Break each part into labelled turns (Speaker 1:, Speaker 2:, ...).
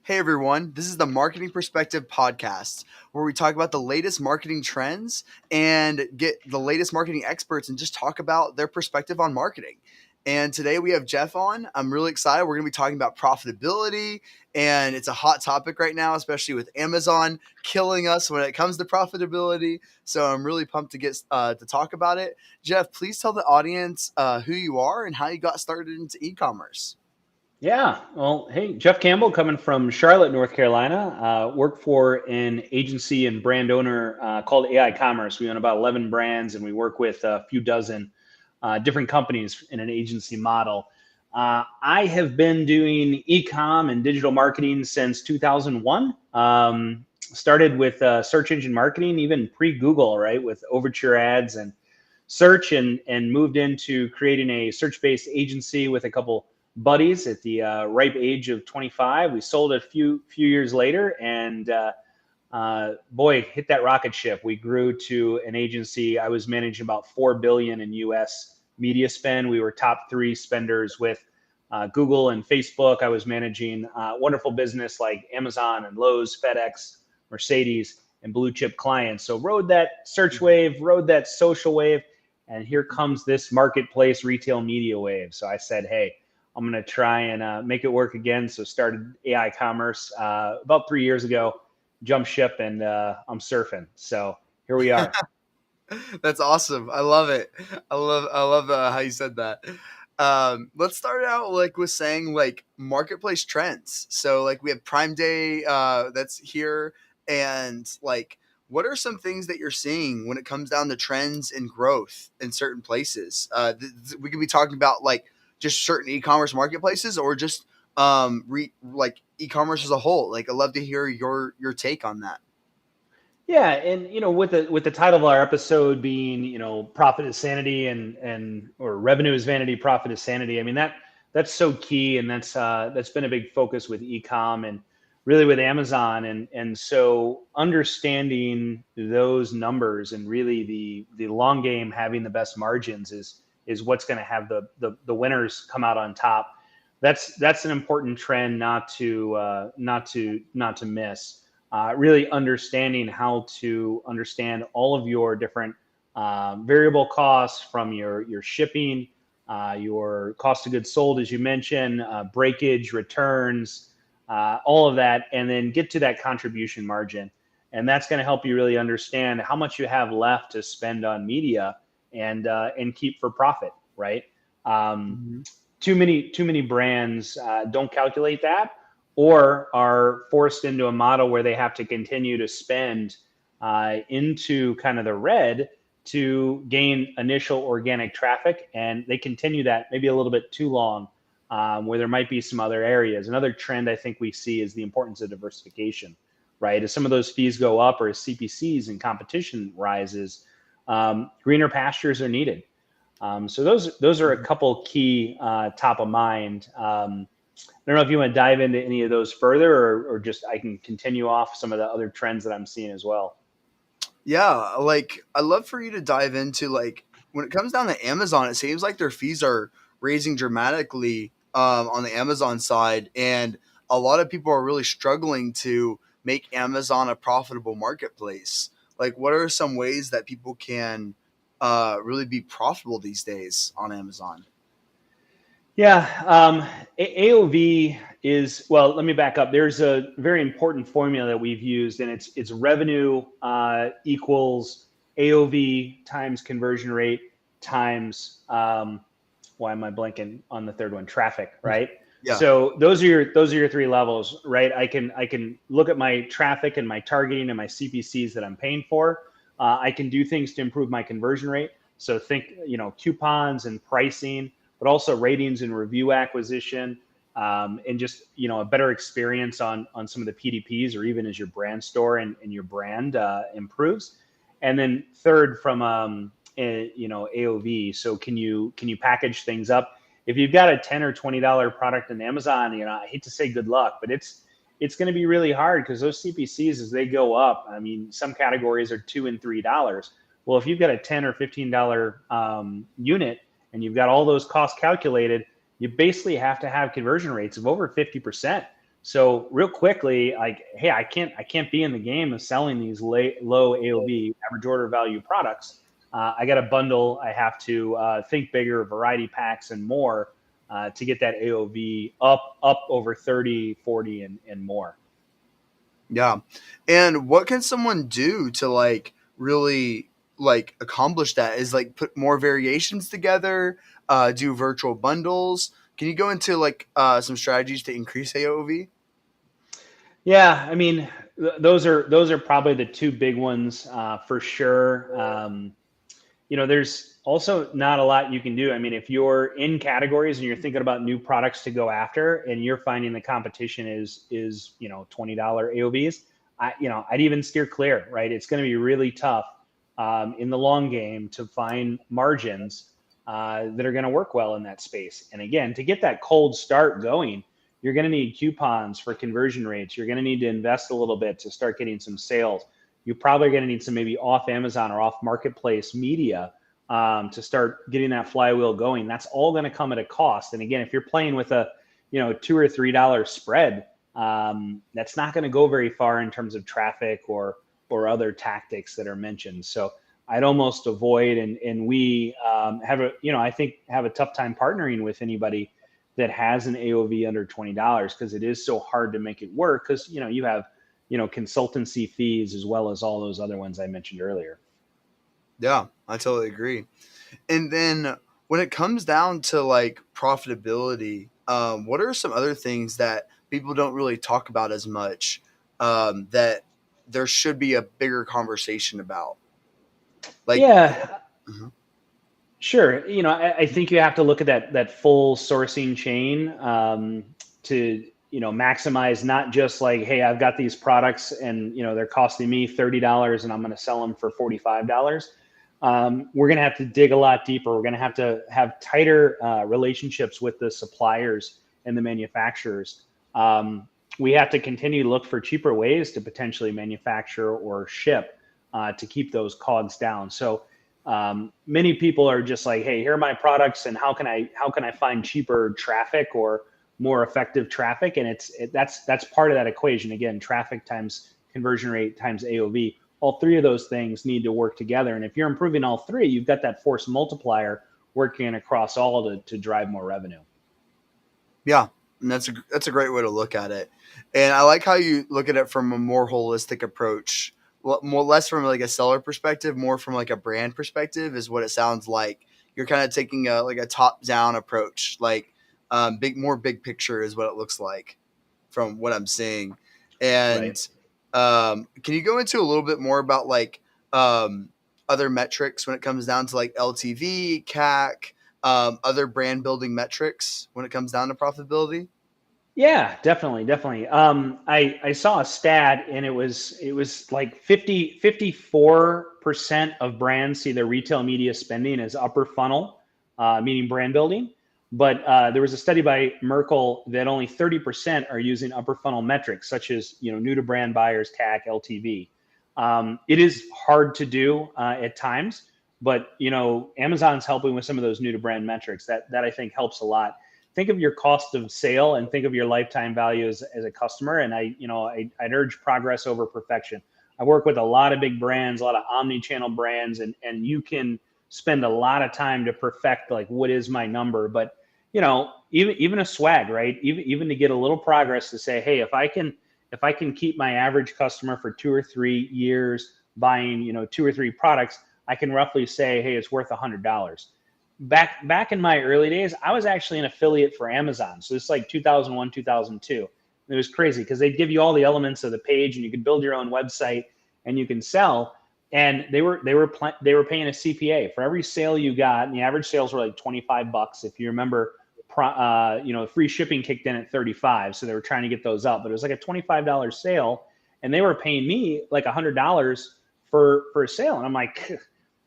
Speaker 1: Hey everyone, this is the Marketing Perspective podcast where we talk about the latest marketing trends and get the latest marketing experts and just talk about their perspective on marketing. And today we have Jeff on. I'm really excited. We're going to be talking about profitability, and it's a hot topic right now, especially with Amazon killing us when it comes to profitability. So I'm really pumped to get to talk about it. Jeff, please tell the audience who you are and how you got started into e-commerce.
Speaker 2: Yeah, well, hey, Jeff Campbell coming from Charlotte, North Carolina. Work for an agency and brand owner called aiCommerce. We own about 11 brands, and we work with a few dozen different companies in an agency model. I have been doing e-com and digital marketing since 2001. Started with search engine marketing, even pre-Google, right, with Overture ads and search, and moved into creating a search-based agency with a couple buddies at the ripe age of 25. We sold it a few years later, and boy, hit that rocket ship. We grew to an agency. I was managing about $4 billion in U.S. media spend. We were top three spenders with Google and Facebook. I was managing wonderful business like Amazon and Lowe's, FedEx, Mercedes, and blue chip clients. So rode that search wave, rode that social wave, and here comes this marketplace retail media wave. So I said, hey, I'm going to try and make it work again. So started aiCommerce about 3 years ago, jumped ship, and I'm surfing. So here we are.
Speaker 1: That's awesome. I love it. I love how you said that. Let's start out like with saying like marketplace trends. So like we have Prime Day that's here, and like what are some things that you're seeing when it comes down to trends and growth in certain places? We could be talking about like just certain e-commerce marketplaces or just like e-commerce as a whole. Like I'd love to hear your take on that.
Speaker 2: Yeah, and with the title of our episode being profit is sanity, and or revenue is vanity, profit is sanity. I mean that's so key, and that's been a big focus with e-com and really with Amazon, and so understanding those numbers and really the long game, having the best margins is what's going to have the winners come out on top. That's an important trend not to miss. Really understanding how to understand all of your different variable costs, from your shipping, your cost of goods sold, as you mentioned, breakage, returns, all of that, and then get to that contribution margin. And that's going to help you really understand how much you have left to spend on media and keep for profit, right? Um,
Speaker 1: Mm-hmm.
Speaker 2: too many brands don't calculate that, or are forced into a model where they have to continue to spend into kind of the red to gain initial organic traffic, and they continue that maybe a little bit too long, where there might be some other areas. Another trend I think we see is the importance of diversification, right? As some of those fees go up, or as CPCs and competition rises, greener pastures are needed. So those are a couple key top of mind. I don't know if you want to dive into any of those further, or just I can continue off some of the other trends that I'm seeing as well.
Speaker 1: Yeah, like I'd love for you to dive into like when it comes down to Amazon, it seems like their fees are raising dramatically on the Amazon side, and a lot of people are really struggling to make Amazon a profitable marketplace. Like, what are some ways that people can really be profitable these days on Amazon?
Speaker 2: Yeah, AOV is, well, let me back up. There's a very important formula that we've used, and it's revenue equals AOV times conversion rate times why am I blanking on the third one? Traffic, right?
Speaker 1: Yeah.
Speaker 2: So those are your three levels, right? I can look at my traffic and my targeting and my CPCs that I'm paying for. I can do things to improve my conversion rate. So think, coupons and pricing, but also ratings and review acquisition, and just a better experience on some of the PDPs, or even as your brand store and your brand improves. And then third, from AOV. So can you package things up? If you've got a $10 or $20 product on Amazon, I hate to say good luck, but it's going to be really hard, because those CPCs, as they go up, I mean, some categories are $2 and $3. Well, if you've got a $10 or $15 unit, and you've got all those costs calculated, you basically have to have conversion rates of over 50%. So real quickly, like, hey, I can't be in the game of selling these low AOV, average order value products. I got a bundle. I have to think bigger, variety packs and more to get that AOV up over 30, 40 and more.
Speaker 1: Yeah. And what can someone do to like really like accomplish that? Is like put more variations together, do virtual bundles. Can you go into like some strategies to increase AOV?
Speaker 2: Yeah, I mean, those are probably the two big ones for sure. There's also not a lot you can do. I mean, if you're in categories and you're thinking about new products to go after, and you're finding the competition is $20 AOVs, I'd even steer clear. Right, it's going to be really tough in the long game to find margins that are going to work well in that space. And again, to get that cold start going, you're going to need coupons for conversion rates. You're going to need to invest a little bit to start getting some sales. You're probably going to need some maybe off Amazon or off marketplace media to start getting that flywheel going. That's all going to come at a cost. And again, if you're playing with a $2 or $3 spread, that's not going to go very far in terms of traffic or other tactics that are mentioned. So I'd almost avoid, and we I think have a tough time partnering with anybody that has an AOV under $20 because it is so hard to make it work because you have consultancy fees as well as all those other ones I mentioned earlier.
Speaker 1: Yeah, I totally agree. And then when it comes down to like profitability, what are some other things that people don't really talk about as much that there should be a bigger conversation about? Like,
Speaker 2: Yeah,
Speaker 1: mhm.
Speaker 2: sure. I think you have to look at that full sourcing chain to maximize not just like, hey, I've got these products and they're costing me $30 and I'm going to sell them for $45. We're going to have to dig a lot deeper. We're going to have tighter relationships with the suppliers and the manufacturers. We have to continue to look for cheaper ways to potentially manufacture or ship to keep those COGS down. So many people are just like, hey, here are my products, and how can I find cheaper traffic or more effective traffic? And that's part of that equation. Again, traffic times conversion rate times AOV. All three of those things need to work together. And if you're improving all three, you've got that force multiplier working across all to drive more revenue.
Speaker 1: Yeah, and that's a great way to look at it. And I like how you look at it from a more holistic approach, more less from like a seller perspective, more from like a brand perspective is what it sounds like. You're kind of taking a like a top down approach, like big picture is what it looks like from what I'm seeing. And
Speaker 2: Right.
Speaker 1: can you go into a little bit more about like um, other metrics when it comes down to like LTV, CAC, other brand building metrics when it comes down to profitability?
Speaker 2: Yeah, definitely. I saw a stat and it was like 54% of brands see their retail media spending as upper funnel, meaning brand building. But there was a study by Merkle that only 30% are using upper funnel metrics such as new to brand buyers, CAC, LTV. It is hard to do at times, but Amazon's helping with some of those new to brand metrics that I think helps a lot. Think of your cost of sale and think of your lifetime value as a customer. And I'd urge progress over perfection. I work with a lot of big brands, a lot of omni-channel brands, and you can spend a lot of time to perfect like what is my number. But even a swag, right? Even to get a little progress to say, hey, if I can keep my average customer for 2 or 3 years buying, 2 or 3 products, I can roughly say, hey, it's worth $100. Back in my early days, I was actually an affiliate for Amazon. So this is like 2001, 2002. It was crazy because they'd give you all the elements of the page, and you could build your own website, and you can sell. And they were paying a CPA for every sale you got, and the average sales were like $25. If you remember, free shipping kicked in at 35, so they were trying to get those up. But it was like a $25 sale, and they were paying me like $100 for a sale, and I'm like,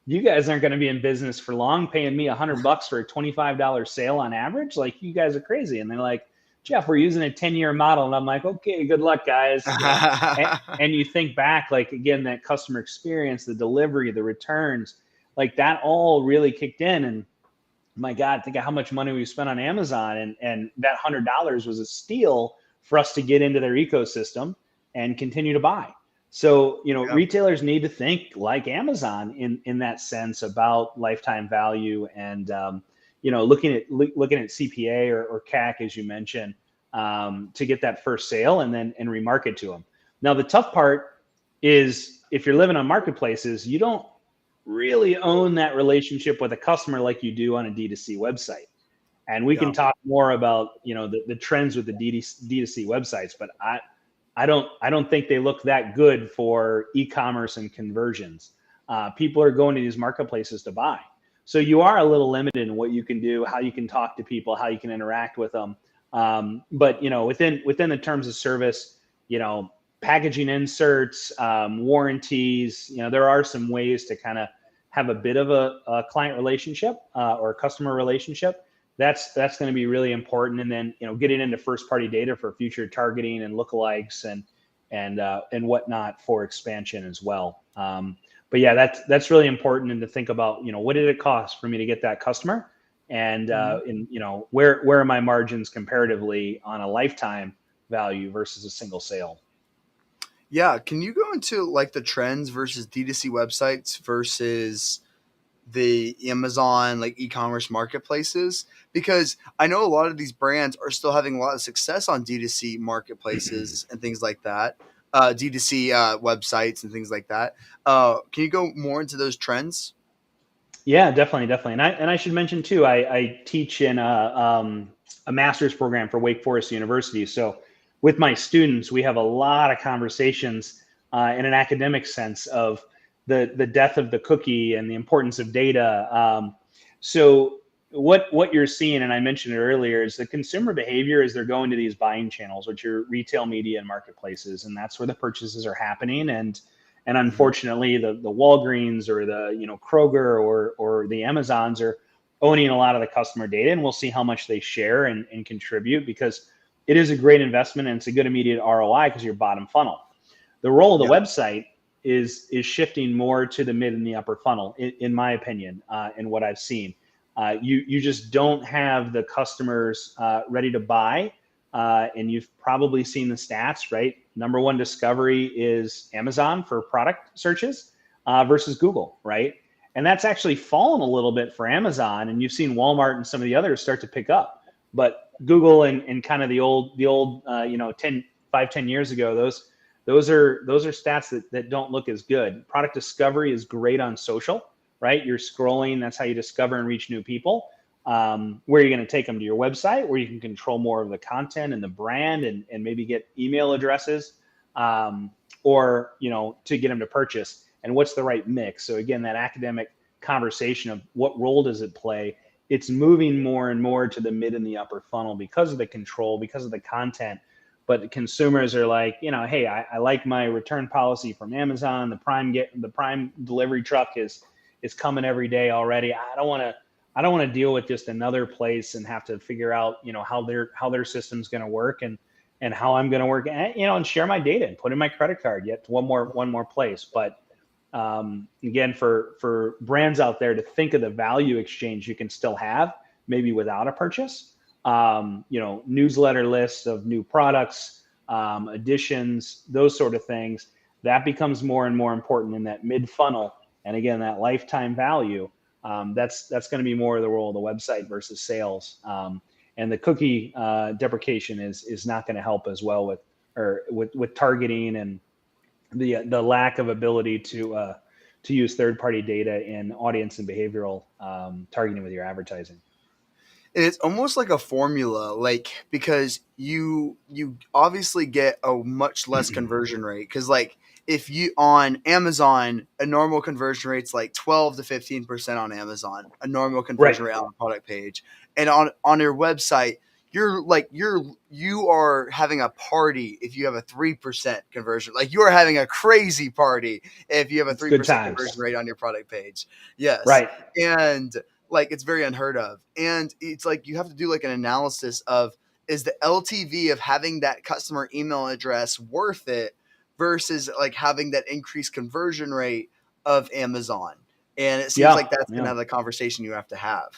Speaker 2: you guys aren't going to be in business for long paying me $100 for a $25 sale on average. Like, you guys are crazy. And they're like, Jeff, we're using a 10-year model. And I'm like, okay, good luck, guys. And you think back, like, again, that customer experience, the delivery, the returns, like that all really kicked in. And my God, think of how much money we spent on Amazon. And that $100 was a steal for us to get into their ecosystem and continue to buy. So,
Speaker 1: Yeah.
Speaker 2: retailers need to think like Amazon in that sense about lifetime value and, looking at CPA or CAC, as you mentioned, to get that first sale and remarket to them. Now, the tough part is if you're living on marketplaces, you don't really own that relationship with a customer like you do on a D2C website. And we can
Speaker 1: Yeah.
Speaker 2: talk more about the trends with the D2C websites, but I don't think they look that good for e-commerce and conversions. People are going to these marketplaces to buy, so you are a little limited in what you can do, how you can talk to people, how you can interact with them. But within the terms of service, packaging inserts, warranties, there are some ways to kind of have a bit of a client relationship or a customer relationship. That's going to be really important. And then, getting into first party data for future targeting and lookalikes and whatnot for expansion as well. But yeah, that's really important. And to think about, what did it cost for me to get that customer? And, where are my margins comparatively on a lifetime value versus a single sale?
Speaker 1: Yeah. Can you go into like the trends versus D2C websites versus the Amazon like e-commerce marketplaces? Because I know a lot of these brands are still having a lot of success on D2C marketplaces and things like that, D2C websites and things like that. Can you go more into those trends?
Speaker 2: Yeah, definitely. And I should mention too, I teach in a master's program for Wake Forest University. So with my students, we have a lot of conversations in an academic sense of the death of the cookie and the importance of data. So what you're seeing, and I mentioned it earlier, is the consumer behavior as they're going to these buying channels, which are retail media and marketplaces, and that's where the purchases are happening. And
Speaker 1: Hmm.
Speaker 2: unfortunately, the Walgreens or the Kroger or the Amazons are owning a lot of the customer data, and we'll see how much they share and contribute, because it is a great investment and it's a good immediate ROI because you're bottom funnel. The role of the
Speaker 1: Yeah.
Speaker 2: website is shifting more to the mid and the upper funnel, in my opinion, in what I've seen. You just don't have the customers ready to buy, and you've probably seen the stats, right? Number one discovery is Amazon for product searches versus Google, right? And that's actually fallen a little bit for Amazon, and you've seen Walmart and some of the others start to pick up. But Google and kind of the old 10 years ago, those are stats that don't look as good. Product discovery is great on social, right? You're scrolling, that's how you discover and reach new people. Where you're going to take them to your website, where you can control more of the content and the brand, and maybe get email addresses, or to get them to purchase, and what's the right mix. So again, that academic conversation of what role does it play, it's moving more and more to the mid and the upper funnel because of the control, because of the content. But consumers are like, hey, I like my return policy from Amazon. The Prime delivery truck is coming every day already. I don't want to deal with just another place and have to figure out, how their system's going to work, and how I'm going to work, and share my data and put in my credit card yet to one more place. But again, for brands out there to think of the value exchange you can still have, maybe without a purchase, newsletter lists of new products, additions, those sort of things, that becomes more and more important in that mid funnel. And again, that lifetime value, that's going to be more of the role of the website versus sales. And the cookie deprecation is not going to help as well with targeting and the lack of ability to use third party data in audience and behavioral targeting with your advertising.
Speaker 1: It's almost like a formula, like because you obviously get a much less conversion rate because like if you on Amazon a normal conversion rate's like 12 to 15% on Amazon, a normal
Speaker 2: Right.
Speaker 1: conversion rate on a product page, and on your website you are having a party if you have a 3% conversion. Like you are having a crazy party if you have a
Speaker 2: It's good
Speaker 1: 3% conversion
Speaker 2: times.
Speaker 1: rate on your product page. Yes.
Speaker 2: Right.
Speaker 1: And like it's very unheard of. And it's like you have to do like an analysis of is the LTV of having that customer email address worth it versus like having that increased conversion rate of Amazon. And it seems like
Speaker 2: Yeah.
Speaker 1: that's kind
Speaker 2: Yeah.
Speaker 1: of the conversation you have to have.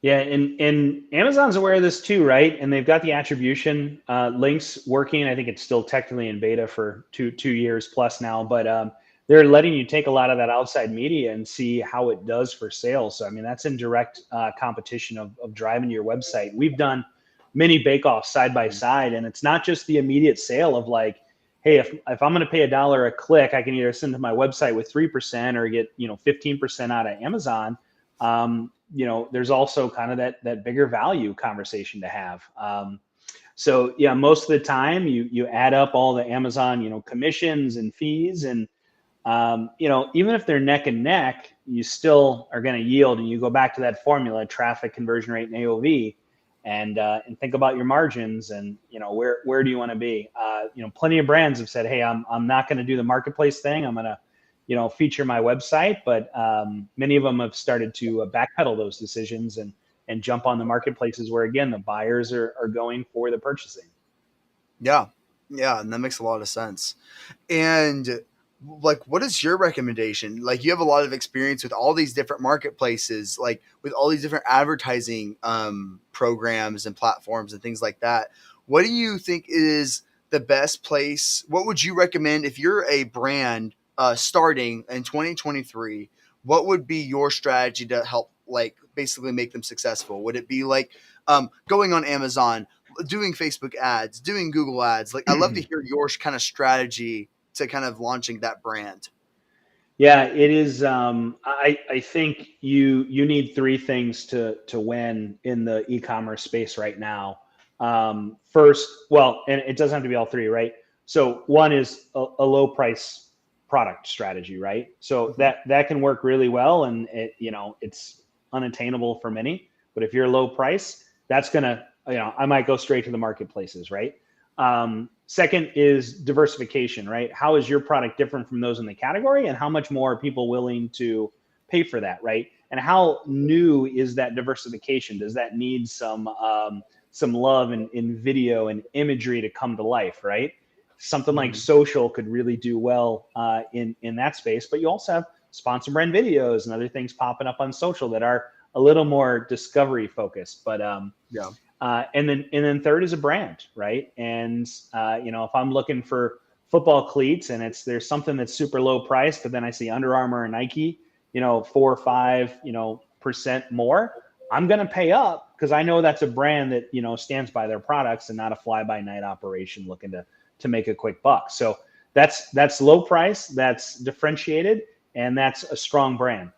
Speaker 2: Yeah, and Amazon's aware of this too, right? And they've got the attribution links working. I think it's still technically in beta for two years plus now, but they're letting you take a lot of that outside media and see how it does for sales. So I mean, that's in direct competition of driving to your website. We've done many bake-offs side by side, and it's not just the immediate sale of like, hey, if I'm going to pay $1 a click, I can either send to my website with 3% or get 15% out of Amazon. There's also kind of that bigger value conversation to have. So yeah, most of the time you add up all the Amazon, commissions and fees, and even if they're neck and neck, you still are going to yield. And you go back to that formula: traffic, conversion rate, and AOV, and think about your margins, and where do you want to be? Plenty of brands have said, hey, I'm not going to do the marketplace thing. I'm going to feature my website, but many of them have started to backpedal those decisions and jump on the marketplaces where, again, the buyers are going for the purchasing.
Speaker 1: Yeah. Yeah. And that makes a lot of sense. And like, what is your recommendation? Like, you have a lot of experience with all these different marketplaces, like with all these different advertising programs and platforms and things like that. What do you think is the best place? What would you recommend if you're a brand starting in 2023? What would be your strategy to help, like, basically make them successful? Would it be like going on Amazon, doing Facebook ads, doing Google ads? Like, I'd love to hear your kind of strategy to kind of launching that brand.
Speaker 2: Yeah, it is. I think you need three things to win in the e-commerce space right now. First, well, and it doesn't have to be all three, right? So one is a low price product strategy, right? So
Speaker 1: Mhm.
Speaker 2: that can work really well, and it's unattainable for many. But if you're low price, that's gonna, I might go straight to the marketplaces, right? Second is diversification, right? How is your product different from those in the category, and how much more are people willing to pay for that, right? And how new is that diversification? Does that need some love in video and imagery to come to life, right? Something like
Speaker 1: Mhm.
Speaker 2: social could really do well in that space, but you also have sponsor brand videos and other things popping up on social that are a little more discovery focused. But
Speaker 1: Yeah.
Speaker 2: and then third is a brand, right? And if I'm looking for football cleats and there's something that's super low price, but then I see Under Armour and Nike, 4 or 5 percent more, I'm going to pay up because I know that's a brand that stands by their products and not a fly by night operation looking to make a quick buck. So that's low price, that's differentiated, and that's a strong brand.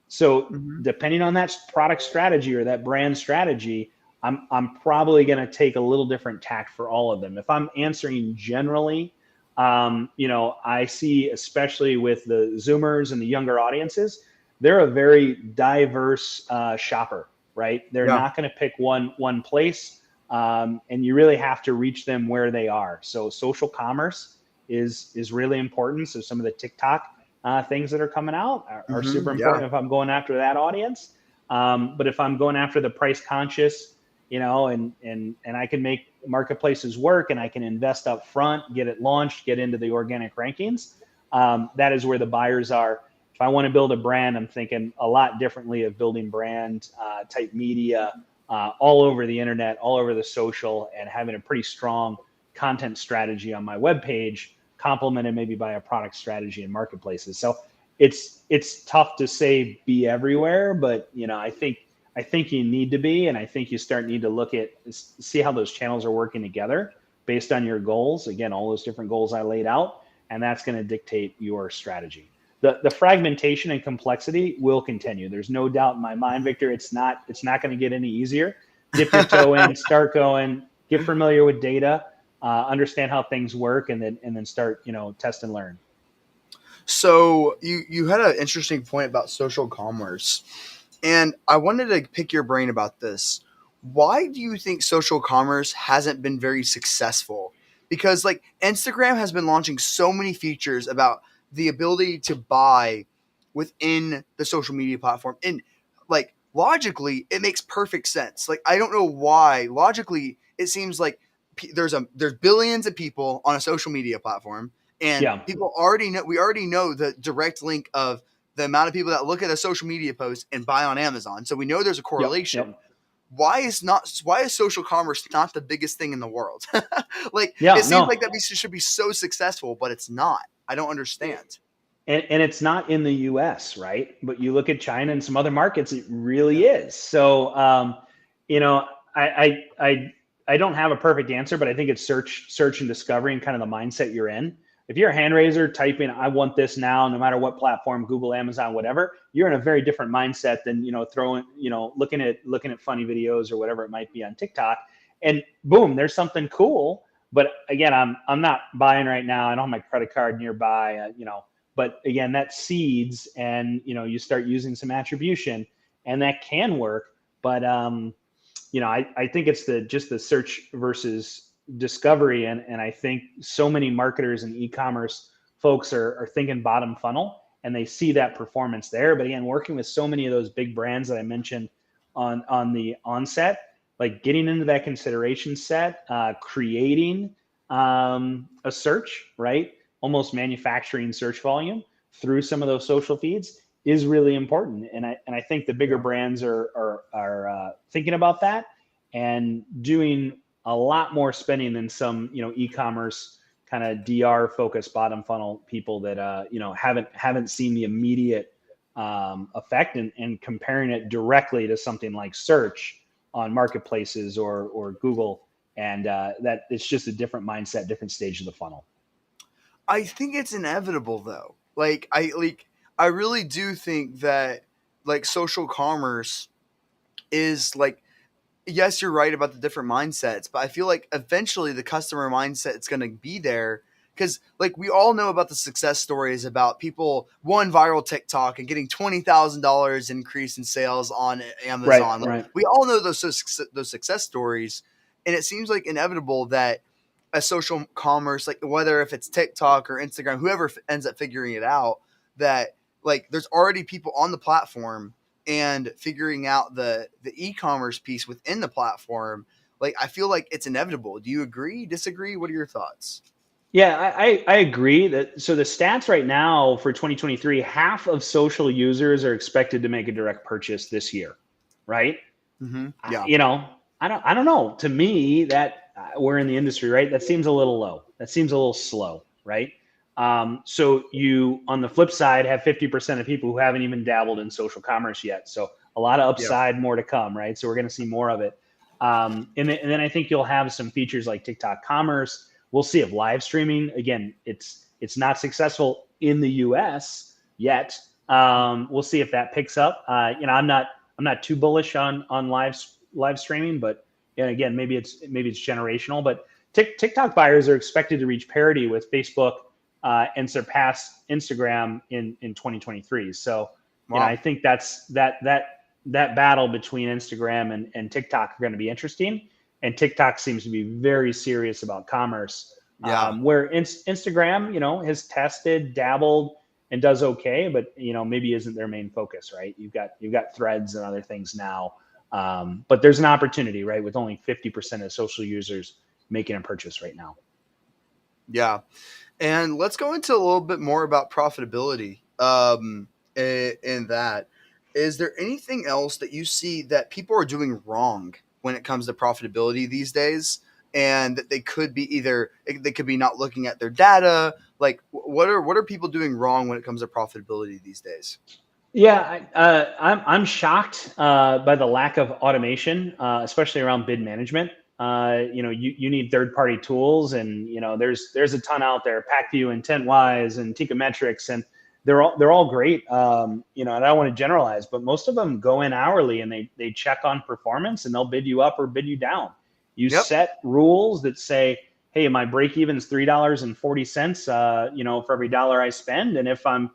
Speaker 2: So
Speaker 1: Mhm.
Speaker 2: depending on that product strategy or that brand strategy, I'm probably going to take a little different tact for all of them. If I'm answering generally, I see, especially with the Zoomers and the younger audiences, they're a very diverse shopper, right? They're
Speaker 1: Yeah.
Speaker 2: not going to pick one place, and you really have to reach them where they are. So social commerce is really important. So some of the TikTok things that are coming out are super
Speaker 1: Yeah.
Speaker 2: important if I'm going after that audience. But if I'm going after the price conscious, and I can make marketplaces work, and I can invest up front, get it launched, get into the organic rankings. That is where the buyers are. If I want to build a brand, I'm thinking a lot differently of building brand type media all over the internet, all over the social, and having a pretty strong content strategy on my webpage, complemented maybe by a product strategy in marketplaces. So it's tough to say be everywhere, but I think you need to be, and I think you need to look at see how those channels are working together based on your goals. Again, all those different goals I laid out, and that's going to dictate your strategy. The fragmentation and complexity will continue. There's no doubt in my mind, Victor. It's not going to get any easier. Dip your toe in, start going, get familiar with data, understand how things work, and then start test and learn.
Speaker 1: So you had an interesting point about social commerce, and I wanted to pick your brain about this. Why do you think social commerce hasn't been very successful? Because like Instagram has been launching so many features about the ability to buy within the social media platform, and like logically it makes perfect sense. Like, I don't know why logically it seems like there's billions of people on a social media platform, and
Speaker 2: Yeah.
Speaker 1: people already know, we already know the direct link of the amount of people that look at a social media post and buy on Amazon. So we know there's a
Speaker 2: Yep.
Speaker 1: correlation.
Speaker 2: Yep.
Speaker 1: why is social commerce not the biggest thing in the world? Like, it
Speaker 2: Yeah,
Speaker 1: seems like
Speaker 2: no.
Speaker 1: that should be so successful, but it's not. I don't understand.
Speaker 2: And it's not in the US, right? But you look at China and some other markets, it
Speaker 1: Yeah.
Speaker 2: really is. So, you know, I don't have a perfect answer, but I think it's search and discovery and kind of the mindset you're in. If you're a hand raiser typing, I want this now, no matter what platform, Google, Amazon, whatever, you're in a very different mindset than, throwing, looking at funny videos or whatever it might be on TikTok. And boom, there's something cool. But again, I'm not buying right now. I don't have my credit card nearby, but again, that seeds, and you start using some attribution, and that can work. But I think it's just the search versus discovery, and I think so many marketers and e-commerce folks are thinking bottom funnel, and they see that performance there. But again, working with so many of those big brands that I mentioned on the onset, like getting into that consideration set, creating a search, right? Almost manufacturing search volume through some of those social feeds is really important. And I think the bigger
Speaker 1: Yeah.
Speaker 2: brands are thinking about that and doing a lot more spending than some e-commerce kind of DR focused bottom funnel people that haven't seen the immediate effect, and comparing it directly to something like search on marketplaces or Google, and that it's just a different mindset, different stage of the funnel.
Speaker 1: I think it's inevitable though. I really do think that like social commerce is like, yes, you're right about the different mindsets, but I feel like eventually the customer mindset is going to be there, because like we all know about the success stories about people one viral TikTok and getting $20,000 increase in sales on
Speaker 2: Right,
Speaker 1: Amazon. Like,
Speaker 2: right.
Speaker 1: we all know those success stories, and it seems like inevitable that a social commerce, like whether if it's TikTok or Instagram, whoever ends up figuring it out, that like there's already people on the platform and figuring out the e-commerce piece within the platform. Like, I feel like it's inevitable. Do you agree, disagree? What are your thoughts?
Speaker 2: Yeah, I agree that. So the stats right now for 2023, half of social users are expected to make a direct purchase this year, right?
Speaker 1: Mm-hmm.
Speaker 2: I-
Speaker 1: Yeah.
Speaker 2: you know, I don't know. To me, that we're in the industry, right? That seems a little low. That seems a little slow, right? So you, on the flip side, have 50% of people who haven't even dabbled in social commerce yet. So a lot of
Speaker 1: Yeah.
Speaker 2: upside, more to come, right? So we're going to see more of it. And then I think you'll have some features like TikTok Commerce. We'll see if live streaming, again, it's not successful in the US yet. We'll see if that picks up. I'm not too bullish on live streaming, but again, maybe it's generational. But TikTok buyers are expected to reach parity with Facebook and surpass Instagram in 2023. So I
Speaker 1: Wow.
Speaker 2: think that battle between Instagram and TikTok are going to be interesting. And TikTok seems to be very serious about commerce,
Speaker 1: Yeah.
Speaker 2: where Instagram, has tested, dabbled, and does okay, but maybe isn't their main focus, right? You've got threads and other things now, but there's an opportunity, right, with only 50% of social users making a purchase right now.
Speaker 1: Yeah. And let's go into a little bit more about profitability. In that, is there anything else that you see that people are doing wrong when it comes to profitability these days, and that they could be they could be not looking at their data? Like, what are people doing wrong when it comes to profitability these days?
Speaker 2: Yeah, I'm shocked by the lack of automation, especially around bid management. You need third party tools, and there's a ton out there, PackView and IntentWise and Teikametrics, and they're all great. And I don't want to generalize, but most of them go in hourly, and they check on performance, and they'll bid you up or bid you down. You
Speaker 1: Yep.
Speaker 2: set rules that say, hey, my break even is $3.40, for every dollar I spend, and if I'm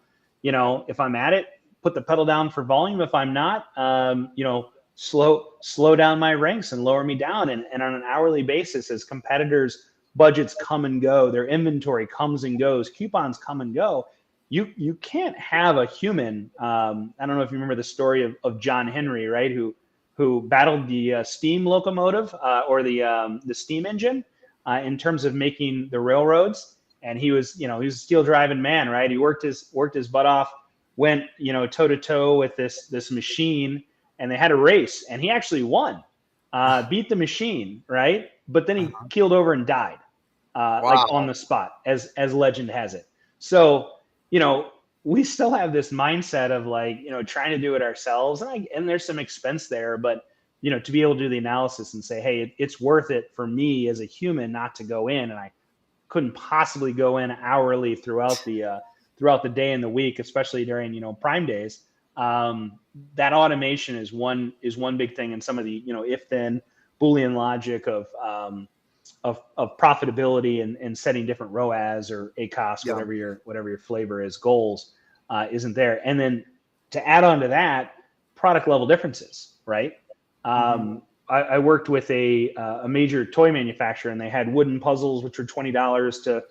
Speaker 2: at it, put the pedal down for volume. If I'm not, slow down my ranks and lower me down. And on an hourly basis, as competitors' budgets come and go, their inventory comes and goes, coupons come and go. You can't have a human. I don't know if you remember the story of John Henry, right? Who battled the steam locomotive or the steam engine in terms of making the railroads. And he was a steel driving man, right? He worked his butt off, went toe to toe with this machine, and they had a race, and he actually won. beat the machine, right? But then he
Speaker 1: Uh-huh.
Speaker 2: keeled over and died, like on
Speaker 1: Wow.
Speaker 2: the spot, as legend has it. So, you know, we still have this mindset of like, you know, trying to do it ourselves, and there's some expense there, but you know, to be able to do the analysis and say, hey, it's worth it for me as a human not to go in, and I couldn't possibly go in hourly throughout the day and the week, especially during, you know, prime days. That automation is one big thing, and some of the, you know, if then Boolean logic of profitability and setting different ROAS or ACOS,
Speaker 1: Yeah.
Speaker 2: whatever your flavor is, goals, isn't there. And then to add on to that, product level differences, right?
Speaker 1: Hmm.
Speaker 2: I worked with a major toy manufacturer, and they had wooden puzzles which were $20 to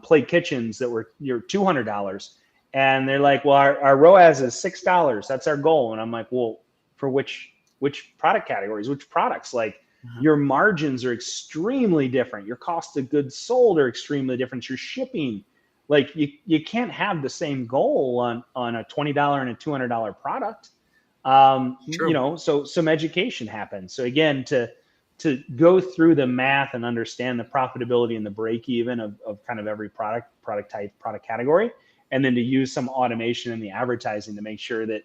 Speaker 2: play kitchens that were $200. And they're like, well, our ROAS is $6. That's our goal. And I'm like, well, for which product categories, which products? Like, your margins are extremely different. Your cost of goods sold are extremely different. Your shipping, like you can't have the same goal on a $20 and a $200 product. You
Speaker 1: True.
Speaker 2: know, so some education happens. So again, to go through the math and understand the profitability and the break even of kind of every product type, product category, and then to use some automation in the advertising to make sure that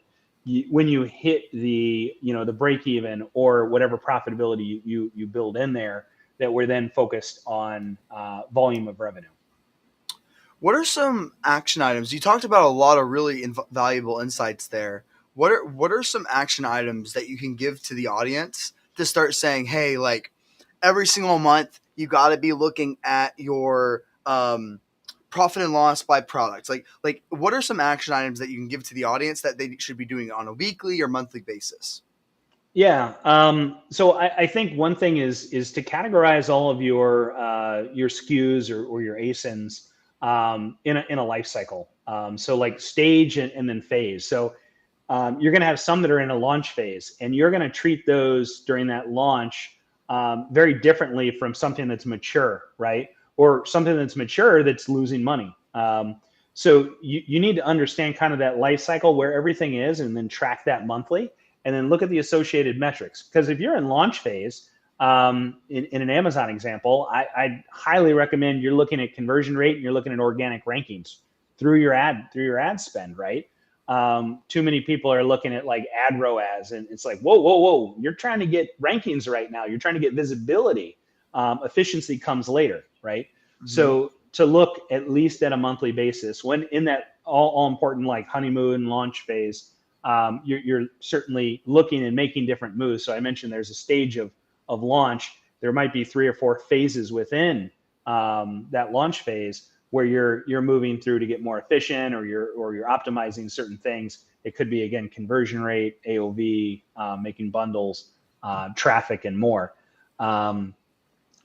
Speaker 2: when you hit the, you know, the break even or whatever profitability you build in there, that we're then focused on volume of revenue.
Speaker 1: What are some action items? You talked about a lot of really valuable insights there. What are some action items that you can give to the audience to start saying, hey, like every single month you got to be looking at your profit and loss by products. Like what are some action items that you can give to the audience that they should be doing on a weekly or monthly basis?
Speaker 2: Yeah. So I think one thing is to categorize all of your SKUs or your ASINs in a life cycle. So like stage and then phase. So you're going to have some that are in a launch phase, and you're going to treat those during that launch very differently from something that's mature, right? Or something that's mature that's losing money. So you need to understand kind of that life cycle where everything is, and then track that monthly, and then look at the associated metrics. Because if you're in launch phase, in an Amazon example, I highly recommend you're looking at conversion rate and you're looking at organic rankings through your ad spend, right? Too many people are looking at like ad ROAS, and it's like, whoa, you're trying to get rankings right now. You're trying to get visibility. Efficiency comes later, right?
Speaker 1: Mm-hmm.
Speaker 2: So to look at least at a monthly basis when in that all important like honeymoon launch phase, you're certainly looking and making different moves. So I mentioned there's a stage of launch. There might be 3 or 4 phases within that launch phase where you're moving through to get more efficient, or you're optimizing certain things. It could be, again, conversion rate, AOV, making bundles, traffic, and more.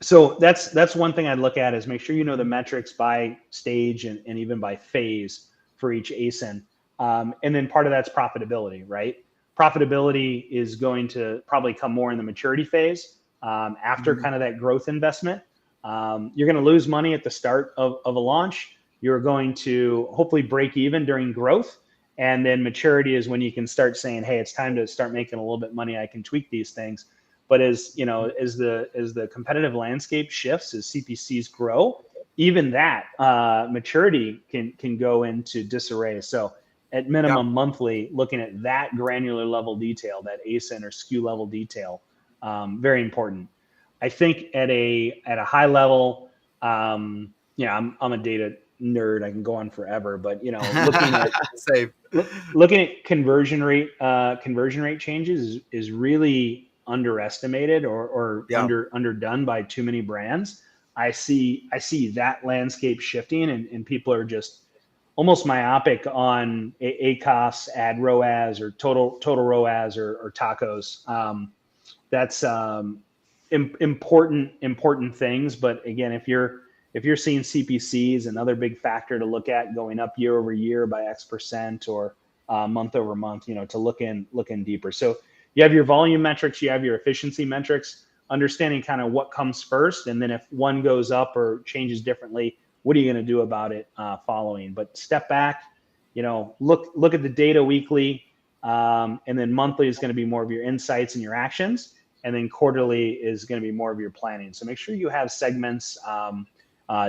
Speaker 2: So that's one thing I'd look at, is make sure you know the metrics by stage and even by phase for each ASIN. And then part of that's profitability, right? Profitability is going to probably come more in the maturity phase, after
Speaker 1: Mm-hmm.
Speaker 2: kind of that growth investment. You're going to lose money at the start of a launch. You're going to hopefully break even during growth. And then maturity is when you can start saying, hey, it's time to start making a little bit money. I can tweak these things. But as you know, as the competitive landscape shifts, as CPCs grow, even that maturity can go into disarray. So at
Speaker 1: Yeah.
Speaker 2: minimum monthly, looking at that granular level detail, that ASIN or SKU level detail, very important. I think at a high level, yeah, I'm a data nerd. I can go on forever, but you know,
Speaker 1: Same.
Speaker 2: looking at conversion rate changes is really underestimated or
Speaker 1: Yeah.
Speaker 2: underdone by too many brands. I see that landscape shifting, and people are just almost myopic on ACOS, ad ROAS, or total ROAS, or tacos. That's important things. But again, if you're seeing CPCs, another big factor to look at, going up year over year by X%, or month over month, you know, to look in deeper. So you have your volume metrics, you have your efficiency metrics, understanding kind of what comes first, and then if one goes up or changes differently, what are you going to do about it following? But step back, you know, look at the data weekly, and then monthly is going to be more of your insights and your actions. and then quarterly is going to be more of your planning. So make sure you have segments,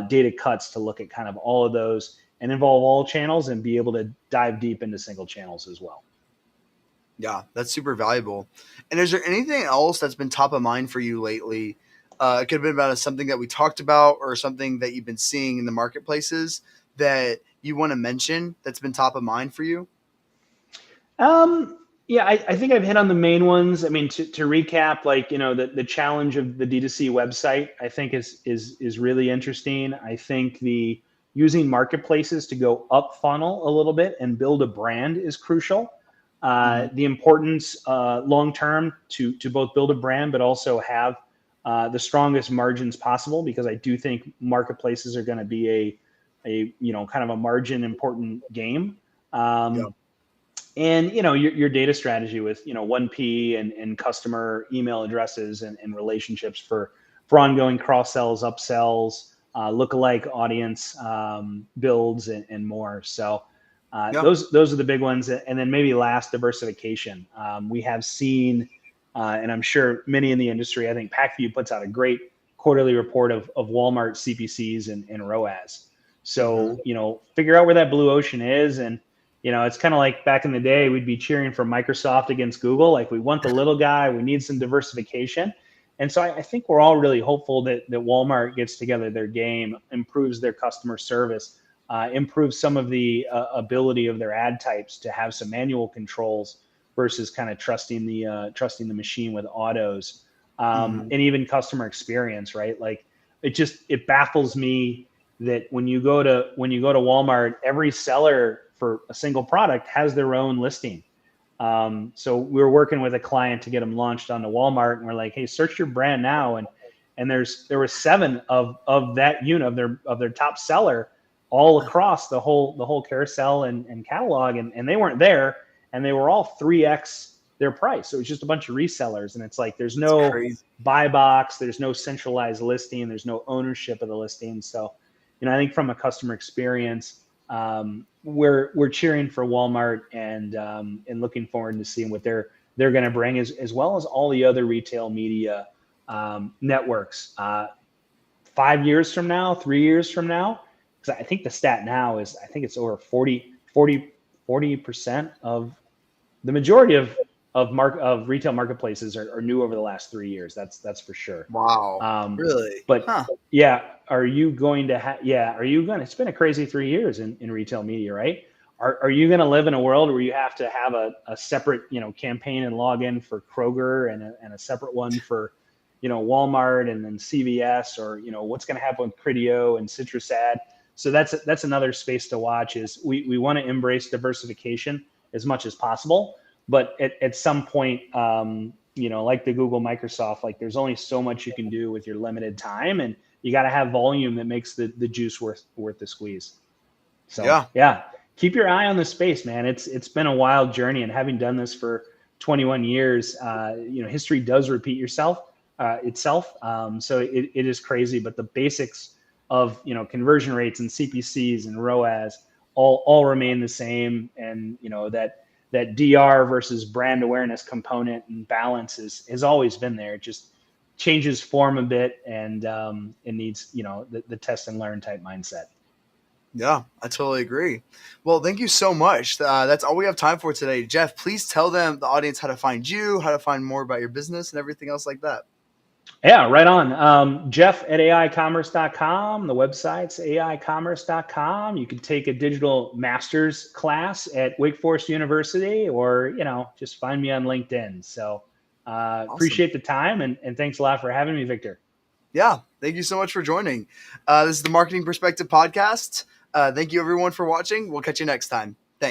Speaker 2: data cuts to look at kind of all of those and involve all channels and be able to dive deep into single channels as well.
Speaker 1: Yeah, that's super valuable. And is there anything else that's been top of mind for you lately? It could have been about something that we talked about or something that you've been seeing in the marketplaces that you want to mention that's been top of mind for you.
Speaker 2: Yeah, I think I've hit on the main ones. I mean, to recap, like, the challenge of the D2C website, I think is really interesting. I think the using marketplaces to go up funnel a little bit and build a brand is crucial.
Speaker 1: Mm-hmm.
Speaker 2: The importance long term to both build a brand but also have the strongest margins possible, because I do think marketplaces are going to be a kind of a margin important game.
Speaker 1: Yeah.
Speaker 2: And your data strategy with 1P and customer email addresses and relationships for ongoing cross sells, upsells, lookalike audience builds and more. So
Speaker 1: Yeah.
Speaker 2: those are the big ones. And then maybe last, diversification. We have seen, and I'm sure many in the industry, I think PackView puts out a great quarterly report of Walmart CPCs and ROAS.
Speaker 1: Mm-hmm.
Speaker 2: So figure out where that blue ocean is. And it's kind of like back in the day, we'd be cheering for Microsoft against Google. Like, we want the little guy, we need some diversification. And so I think we're all really hopeful that Walmart gets together their game, improves their customer service, improves some of the ability of their ad types to have some manual controls versus kind of trusting the machine with autos,
Speaker 1: Mm-hmm.
Speaker 2: and even customer experience, right? Like, it baffles me that when you go to Walmart, every seller for a single product has their own listing. So we were working with a client to get them launched onto Walmart, and we're like, "Hey, search your brand now," and there were 7 of that unit of their top seller all across the whole carousel and catalog, and they weren't there, and they were all 3x their price. So it was just a bunch of resellers, and it's like there's
Speaker 1: That's
Speaker 2: no
Speaker 1: crazy.
Speaker 2: buy box, there's no centralized listing, there's no ownership of the listing. So I think from a customer experience, we're cheering for Walmart and looking forward to seeing what they're going to bring, as well as all the other retail media networks. 5 years from now, 3 years from now, because I think the stat now is, I think it's over 40% of the majority of retail marketplaces are new over the last 3 years. That's for sure.
Speaker 1: Wow.
Speaker 2: Um,
Speaker 1: Really?
Speaker 2: but
Speaker 1: Huh.
Speaker 2: yeah, are you going to it's been a crazy 3 years in retail media, right? Are you going to live in a world where you have to have a separate, campaign and login for Kroger and a separate one for, Walmart and then CVS, or, what's going to happen with Criteo and Citrus Ad? So that's another space to watch. Is we want to embrace diversification as much as possible, but at some point, like the Google, Microsoft, like, there's only so much you can do with your limited time, and you got to have volume that makes the juice worth the squeeze. So
Speaker 1: Yeah.
Speaker 2: yeah, keep your eye on the space, man. It's been a wild journey, and having done this for 21 years, history does repeat itself. So it is crazy, but the basics of conversion rates and CPCs and ROAS all remain the same, and that DR versus brand awareness component and balance has always been there. It just changes form a bit, and it needs the test and learn type mindset.
Speaker 1: Yeah, I totally agree. Well, thank you so much. That's all we have time for today. Jeff, please tell the audience, how to find you, how to find more about your business and everything else like that.
Speaker 2: Yeah, right on. Jeff at aiCommerce.com. The website's aiCommerce.com. You can take a digital master's class at Wake Forest University, or, just find me on LinkedIn. So
Speaker 1: Awesome.
Speaker 2: appreciate the time, and thanks a lot for having me, Victor.
Speaker 1: Yeah, thank you so much for joining. This is the Marketing Perspective Podcast. Thank you, everyone, for watching. We'll catch you next time.